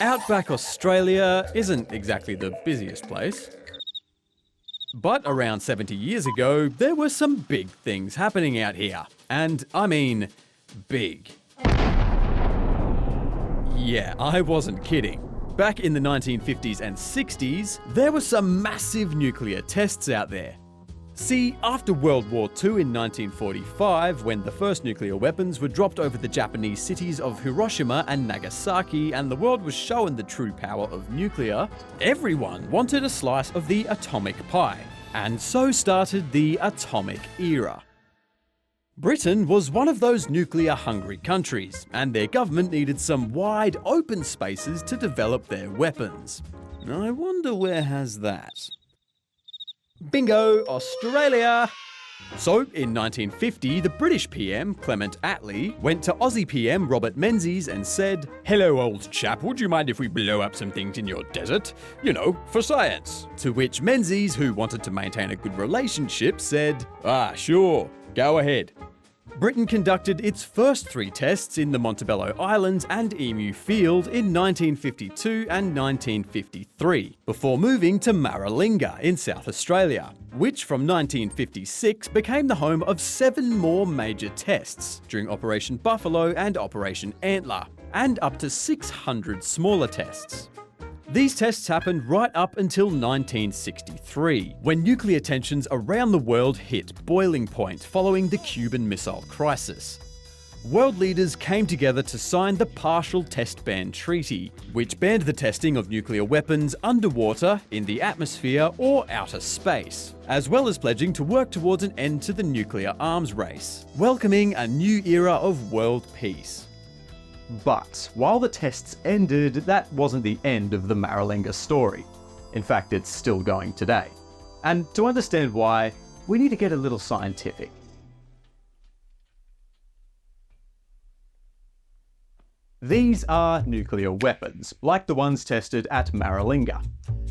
Outback Australia isn't exactly the busiest place. But around 70 years ago, there were some big things happening out here. And I mean, big. Yeah, I wasn't kidding. Back in the 1950s and 60s, there were some massive nuclear tests out there. See, after World War II in 1945, when the first nuclear weapons were dropped over the Japanese cities of Hiroshima and Nagasaki and the world was shown the true power of nuclear, everyone wanted a slice of the atomic pie. And so started the atomic era. Britain was one of those nuclear-hungry countries, and their government needed some wide open spaces to develop their weapons. I wonder where has that? Bingo, Australia! So, in 1950, the British PM, Clement Attlee, went to Aussie PM Robert Menzies and said, "Hello, old chap, would you mind if we blow up some things in your desert? You know, for science." To which Menzies, who wanted to maintain a good relationship, said, "Ah, sure, go ahead." Britain conducted its first 3 tests in the Montebello Islands and Emu Field in 1952 and 1953, before moving to Maralinga in South Australia, which from 1956 became the home of 7 more major tests during Operation Buffalo and Operation Antler, and up to 600 smaller tests. These tests happened right up until 1963, when nuclear tensions around the world hit boiling point following the Cuban Missile Crisis. World leaders came together to sign the Partial Test Ban Treaty, which banned the testing of nuclear weapons underwater, in the atmosphere, or outer space, as well as pledging to work towards an end to the nuclear arms race, welcoming a new era of world peace. But while the tests ended, that wasn't the end of the Maralinga story. In fact, it's still going today. And to understand why, we need to get a little scientific. These are nuclear weapons, like the ones tested at Maralinga.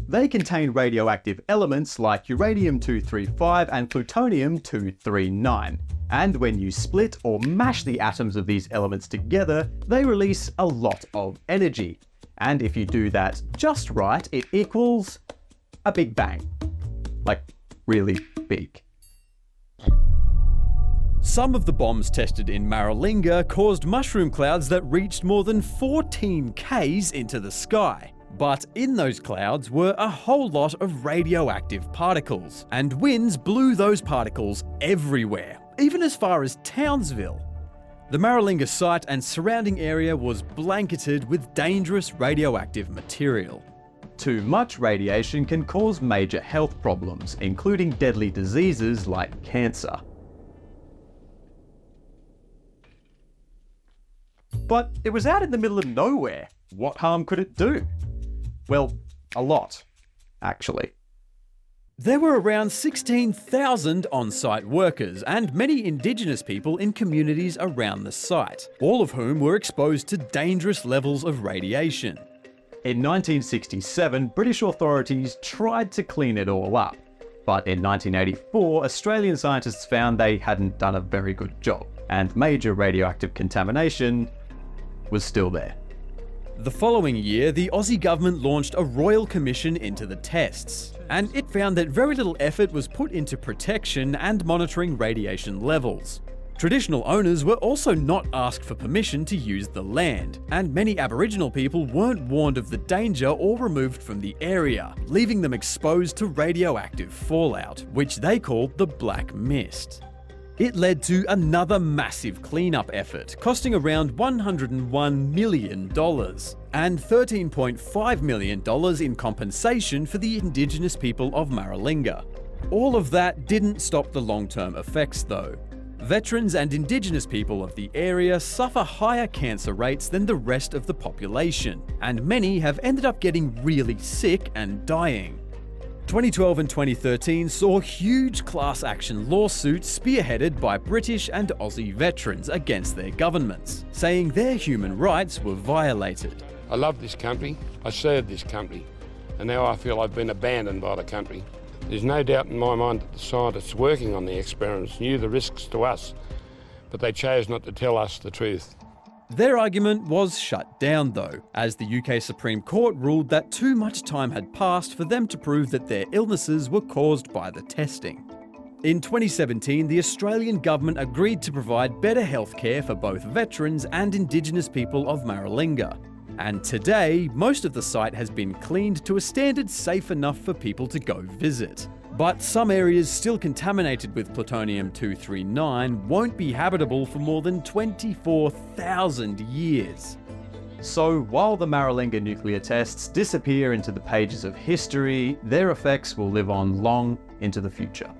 They contain radioactive elements like uranium-235 and plutonium-239. And when you split or mash the atoms of these elements together, they release a lot of energy. And if you do that just right, it equals a Big Bang. Like, really big. Some of the bombs tested in Maralinga caused mushroom clouds that reached more than 14 Ks into the sky. But in those clouds were a whole lot of radioactive particles, and winds blew those particles everywhere, even as far as Townsville. The Maralinga site and surrounding area was blanketed with dangerous radioactive material. Too much radiation can cause major health problems, including deadly diseases like cancer. But it was out in the middle of nowhere. What harm could it do? Well, a lot, actually. There were around 16,000 on-site workers and many Indigenous people in communities around the site, all of whom were exposed to dangerous levels of radiation. In 1967, British authorities tried to clean it all up, but in 1984, Australian scientists found they hadn't done a very good job, and major radioactive contamination was still there. The following year, the Aussie government launched a royal commission into the tests, and it found that very little effort was put into protection and monitoring radiation levels. Traditional owners were also not asked for permission to use the land, and many Aboriginal people weren't warned of the danger or removed from the area, leaving them exposed to radioactive fallout, which they called the Black Mist. It led to another massive cleanup effort, costing around $101 million, and $13.5 million in compensation for the Indigenous people of Maralinga. All of that didn't stop the long-term effects though. Veterans and Indigenous people of the area suffer higher cancer rates than the rest of the population, and many have ended up getting really sick and dying. 2012 and 2013 saw huge class action lawsuits spearheaded by British and Aussie veterans against their governments, saying their human rights were violated. I love this country, I served this country, and now I feel I've been abandoned by the country. There's no doubt in my mind that the scientists working on the experiments knew the risks to us, but they chose not to tell us the truth. Their argument was shut down though, as the UK Supreme Court ruled that too much time had passed for them to prove that their illnesses were caused by the testing. In 2017, the Australian government agreed to provide better healthcare for both veterans and Indigenous people of Maralinga. And today, most of the site has been cleaned to a standard safe enough for people to go visit. But some areas still contaminated with plutonium-239 won't be habitable for more than 24,000 years. So while the Maralinga nuclear tests disappear into the pages of history, their effects will live on long into the future.